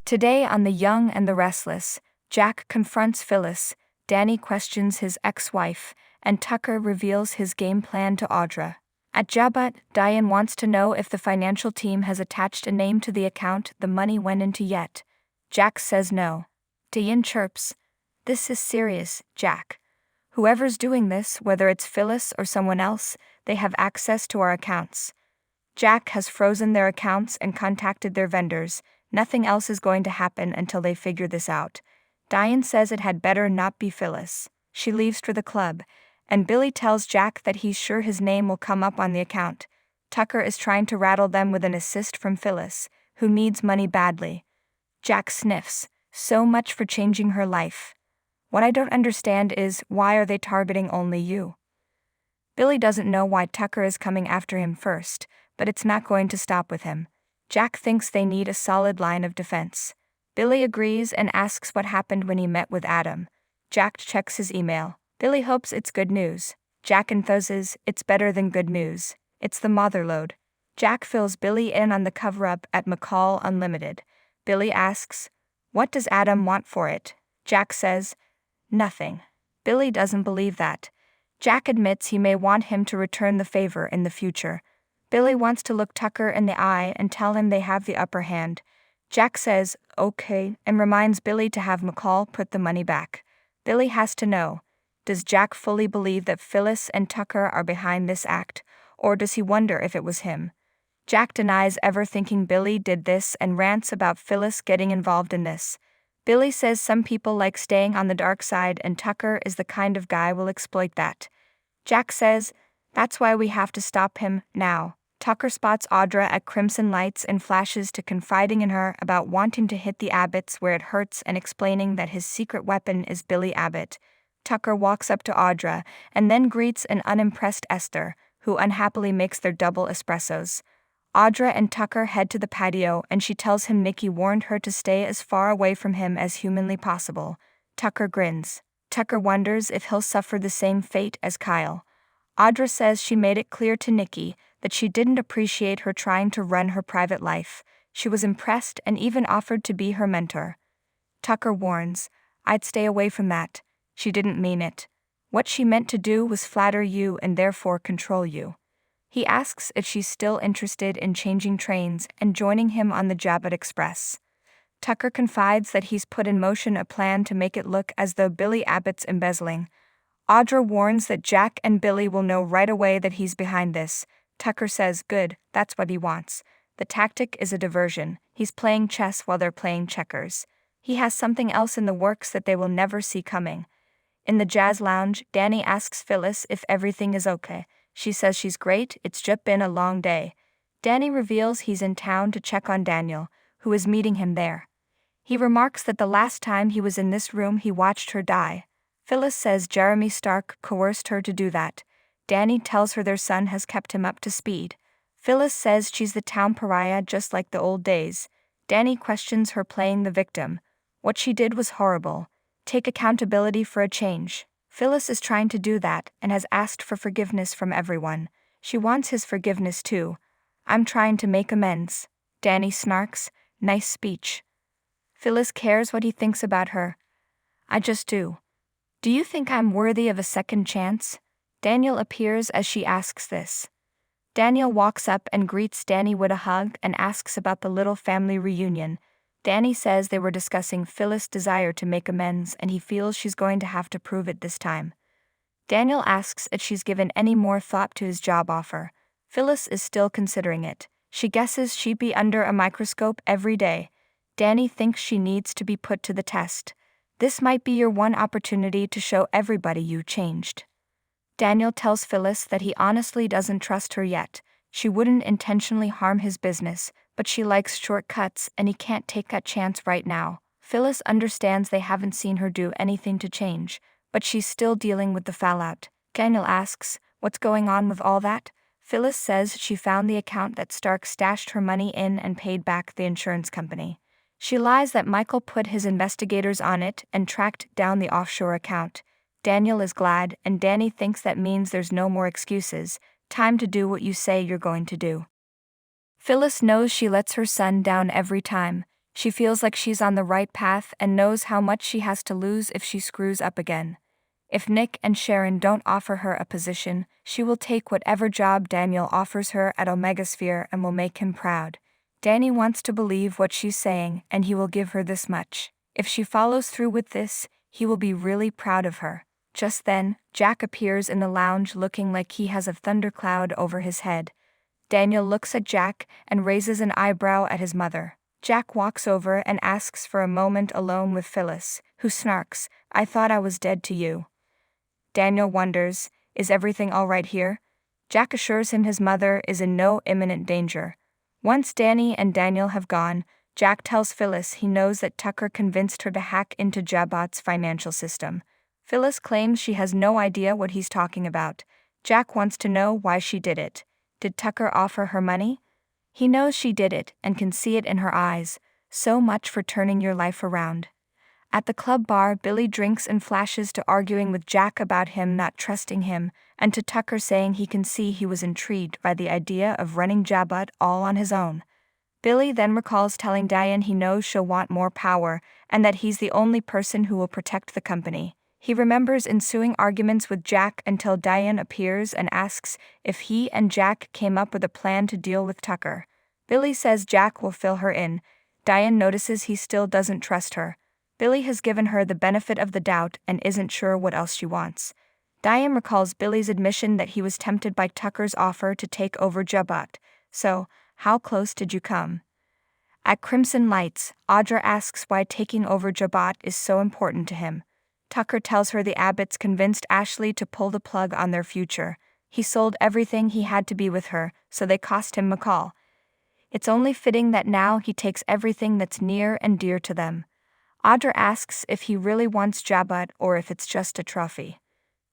Today on The Young and the Restless, Jack confronts Phyllis, Danny questions his ex-wife, and Tucker reveals his game plan to Audra. At Jabut, Diane wants to know if the financial team has attached a name to the account the money went into yet. Jack says no. Diane chirps, "This is serious, Jack. Whoever's doing this, whether it's Phyllis or someone else, they have access to our accounts." Jack has frozen their accounts and contacted their vendors. Nothing else is going to happen until they figure this out. Diane says it had better not be Phyllis. She leaves for the club, and Billy tells Jack that he's sure his name will come up on the account. Tucker is trying to rattle them with an assist from Phyllis, who needs money badly. Jack sniffs, "So much for changing her life. What I don't understand is, why are they targeting only you?" Billy doesn't know why Tucker is coming after him first, but it's not going to stop with him. Jack thinks they need a solid line of defense. Billy agrees and asks what happened when he met with Adam. Jack checks his email. Billy hopes it's good news. Jack enthuses, "It's better than good news. It's the motherlode." Jack fills Billy in on the cover-up at McCall Unlimited. Billy asks, "What does Adam want for it?" Jack says, "Nothing." Billy doesn't believe that. Jack admits he may want him to return the favor in the future. Billy wants to look Tucker in the eye and tell him they have the upper hand. Jack says, "Okay," and reminds Billy to have McCall put the money back. Billy has to know, does Jack fully believe that Phyllis and Tucker are behind this act, or does he wonder if it was him? Jack denies ever thinking Billy did this and rants about Phyllis getting involved in this. Billy says some people like staying on the dark side and Tucker is the kind of guy will exploit that. Jack says, "That's why we have to stop him, now." Tucker spots Audra at Crimson Lights and flashes to confiding in her about wanting to hit the Abbotts where it hurts and explaining that his secret weapon is Billy Abbott. Tucker walks up to Audra and then greets an unimpressed Esther, who unhappily makes their double espressos. Audra and Tucker head to the patio and she tells him Nikki warned her to stay as far away from him as humanly possible. Tucker grins. Tucker wonders if he'll suffer the same fate as Kyle. Audra says she made it clear to Nikki that she didn't appreciate her trying to run her private life. She was impressed and even offered to be her mentor. Tucker warns, "I'd stay away from that. She didn't mean it. What she meant to do was flatter you and therefore control you." He asks if she's still interested in changing trains and joining him on the Jabut Express. Tucker confides that he's put in motion a plan to make it look as though Billy Abbott's embezzling. Audra warns that Jack and Billy will know right away that he's behind this. Tucker says, "Good, that's what he wants." The tactic is a diversion. He's playing chess while they're playing checkers. He has something else in the works that they will never see coming. In the jazz lounge, Danny asks Phyllis if everything is okay. She says she's great, it's just been a long day. Danny reveals he's in town to check on Daniel, who is meeting him there. He remarks that the last time he was in this room he watched her die. Phyllis says Jeremy Stark coerced her to do that. Danny tells her their son has kept him up to speed. Phyllis says she's the town pariah just like the old days. Danny questions her playing the victim. What she did was horrible. Take accountability for a change. Phyllis is trying to do that and has asked for forgiveness from everyone. She wants his forgiveness too. "I'm trying to make amends." Danny snarks, "Nice speech." Phyllis cares what he thinks about her. "I just do. Do you think I'm worthy of a second chance?" Daniel appears as she asks this. Daniel walks up and greets Danny with a hug and asks about the little family reunion. Danny says they were discussing Phyllis' desire to make amends and he feels she's going to have to prove it this time. Daniel asks if she's given any more thought to his job offer. Phyllis is still considering it. She guesses she'd be under a microscope every day. Danny thinks she needs to be put to the test. "This might be your one opportunity to show everybody you changed." Daniel tells Phyllis that he honestly doesn't trust her yet. She wouldn't intentionally harm his business, but she likes shortcuts and he can't take that chance right now. Phyllis understands they haven't seen her do anything to change, but she's still dealing with the fallout. Daniel asks, "What's going on with all that?" Phyllis says she found the account that Stark stashed her money in and paid back the insurance company. She lies that Michael put his investigators on it and tracked down the offshore account. Daniel is glad, and Danny thinks that means there's no more excuses. Time to do what you say you're going to do. Phyllis knows she lets her son down every time. She feels like she's on the right path and knows how much she has to lose if she screws up again. If Nick and Sharon don't offer her a position, she will take whatever job Daniel offers her at Omegasphere and will make him proud. Danny wants to believe what she's saying, and he will give her this much. If she follows through with this, he will be really proud of her. Just then, Jack appears in the lounge looking like he has a thundercloud over his head. Daniel looks at Jack and raises an eyebrow at his mother. Jack walks over and asks for a moment alone with Phyllis, who snarks, "I thought I was dead to you." Daniel wonders, is everything all right here? Jack assures him his mother is in no imminent danger. Once Danny and Daniel have gone, Jack tells Phyllis he knows that Tucker convinced her to hack into Jabot's financial system. Phyllis claims she has no idea what he's talking about. Jack wants to know why she did it. Did Tucker offer her money? He knows she did it and can see it in her eyes. So much for turning your life around. At the club bar, Billy drinks and flashes to arguing with Jack about him not trusting him, and to Tucker saying he can see he was intrigued by the idea of running Jabot all on his own. Billy then recalls telling Diane he knows she'll want more power, and that he's the only person who will protect the company. He remembers ensuing arguments with Jack until Diane appears and asks if he and Jack came up with a plan to deal with Tucker. Billy says Jack will fill her in. Diane notices he still doesn't trust her. Billy has given her the benefit of the doubt and isn't sure what else she wants. Diane recalls Billy's admission that he was tempted by Tucker's offer to take over Jabot. So, how close did you come? At Crimson Lights, Audra asks why taking over Jabot is so important to him. Tucker tells her the Abbotts convinced Ashley to pull the plug on their future. He sold everything he had to be with her, so they cost him McCall. It's only fitting that now he takes everything that's near and dear to them. Audra asks if he really wants Jabot or if it's just a trophy.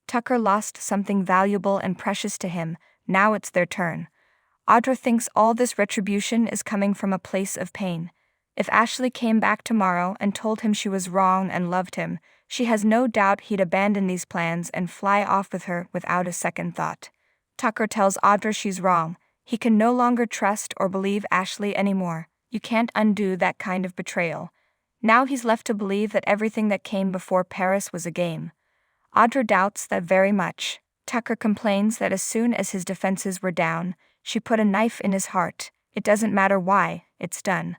Tucker lost something valuable and precious to him, now it's their turn. Audra thinks all this retribution is coming from a place of pain. If Ashley came back tomorrow and told him she was wrong and loved him, she has no doubt he'd abandon these plans and fly off with her without a second thought. Tucker tells Audra she's wrong. He can no longer trust or believe Ashley anymore. You can't undo that kind of betrayal. Now he's left to believe that everything that came before Paris was a game. Audra doubts that very much. Tucker complains that as soon as his defenses were down, she put a knife in his heart. It doesn't matter why, it's done.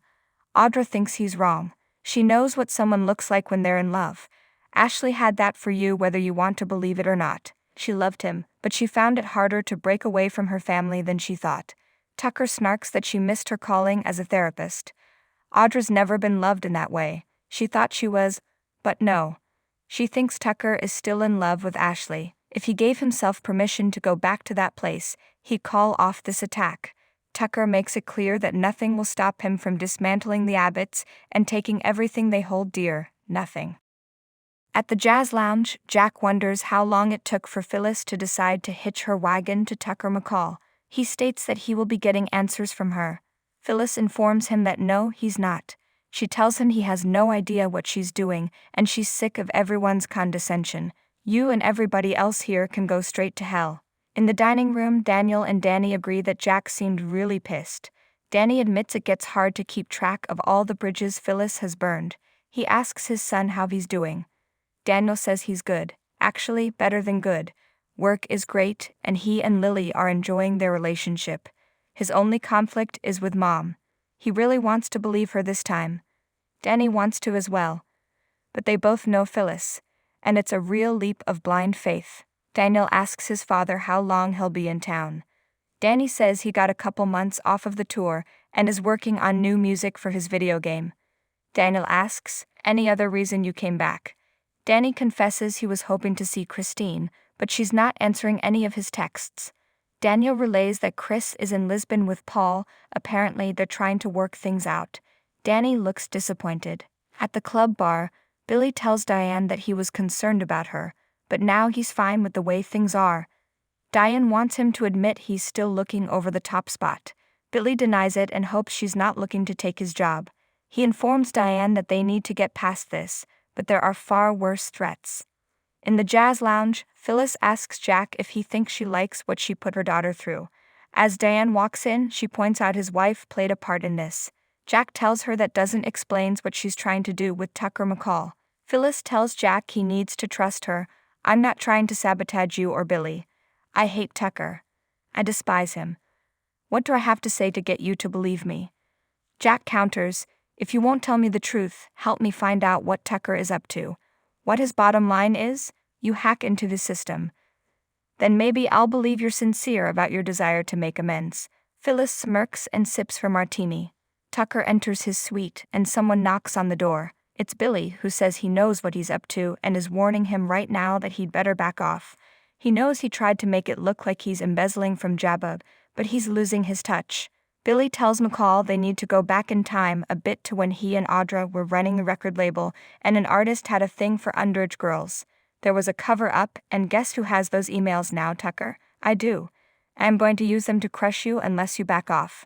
Audra thinks he's wrong. She knows what someone looks like when they're in love. Ashley had that for you whether you want to believe it or not. She loved him, but she found it harder to break away from her family than she thought. Tucker snarks that she missed her calling as a therapist. Audra's never been loved in that way. She thought she was, but no. She thinks Tucker is still in love with Ashley. If he gave himself permission to go back to that place, he'd call off this attack. Tucker makes it clear that nothing will stop him from dismantling the Abbotts and taking everything they hold dear, nothing. At the jazz lounge, Jack wonders how long it took for Phyllis to decide to hitch her wagon to Tucker McCall. He states that he will be getting answers from her. Phyllis informs him that no, he's not. She tells him he has no idea what she's doing, and she's sick of everyone's condescension. You and everybody else here can go straight to hell. In the dining room, Daniel and Danny agree that Jack seemed really pissed. Danny admits it gets hard to keep track of all the bridges Phyllis has burned. He asks his son how he's doing. Daniel says he's good, actually better than good. Work is great, and he and Lily are enjoying their relationship. His only conflict is with Mom. He really wants to believe her this time. Danny wants to as well. But they both know Phyllis, and it's a real leap of blind faith. Daniel asks his father how long he'll be in town. Danny says he got a couple months off of the tour and is working on new music for his video game. Daniel asks, "Any other reason you came back?" Danny confesses he was hoping to see Christine, but she's not answering any of his texts. Daniel relays that Chris is in Lisbon with Paul. Apparently they're trying to work things out. Danny looks disappointed. At the club bar, Billy tells Diane that he was concerned about her, but now he's fine with the way things are. Diane wants him to admit he's still looking over the top spot. Billy denies it and hopes she's not looking to take his job. He informs Diane that they need to get past this, but there are far worse threats. In the jazz lounge, Phyllis asks Jack if he thinks she likes what she put her daughter through. As Diane walks in, she points out his wife played a part in this. Jack tells her that doesn't explains what she's trying to do with Tucker McCall. Phyllis tells Jack he needs to trust her. I'm not trying to sabotage you or Billy. I hate Tucker. I despise him. What do I have to say to get you to believe me? Jack counters, if you won't tell me the truth, help me find out what Tucker is up to. What his bottom line is? You hack into the system. Then maybe I'll believe you're sincere about your desire to make amends. Phyllis smirks and sips her martini. Tucker enters his suite and someone knocks on the door. It's Billy, who says he knows what he's up to and is warning him right now that he'd better back off. He knows he tried to make it look like he's embezzling from Jabba, but he's losing his touch. Billy tells McCall they need to go back in time a bit to when he and Audra were running the record label and an artist had a thing for underage girls. There was a cover-up, and guess who has those emails now, Tucker? I do. I'm going to use them to crush you unless you back off.